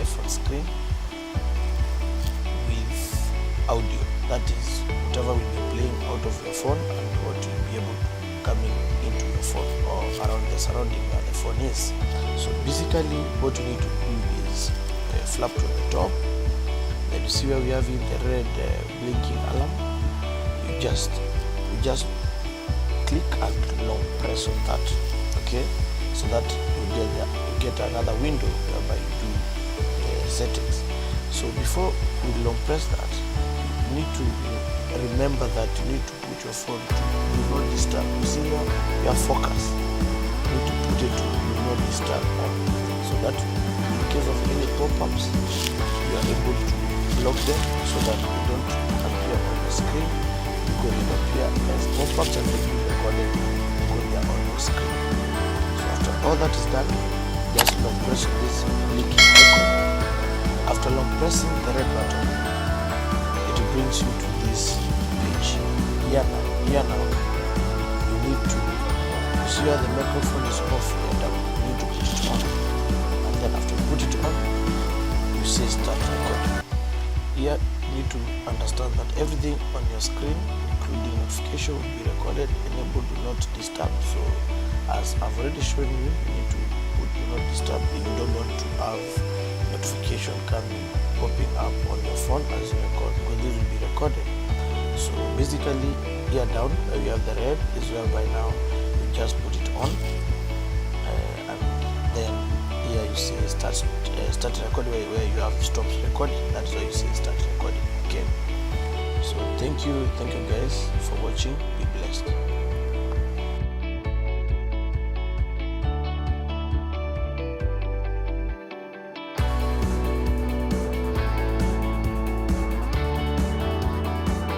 phone screen with audio. That is, whatever will be playing out of your phone and what will be able to coming into your phone or around the surrounding where the phone is. So basically what you need to do is flap to the top. Then you see where we have the red blinking alarm. You just click and long press on that, okay, so that you get another window whereby you do settings. So before you long press that, you need to remember that you need to put your phone to do not disturb. You see here, your focus, you need to put it to do not disturb on, so that in case of any pop-ups you are able to block them so that they don't appear on the screen, because it appear as pop-ups and they will record it because they are on your screen. So after all that is done, just long press this blinking icon. After long pressing the red button, it brings you to this page. Here now, you need to see where the microphone is off. You need to put it on, and then after you put it on, you say start recording. Here you need to understand that everything on your screen, including notification, will be recorded, enabled do not disturb. So as I've already shown you, you need to put do not disturb if you don't want to have notification coming popping up on your phone as you record, because this will be recorded. So basically here down where you have the red is whereby now you just put it on, and then here you say start recording where you have stopped recording. That's why you say start recording. Okay, so thank you guys for watching. Be blessed.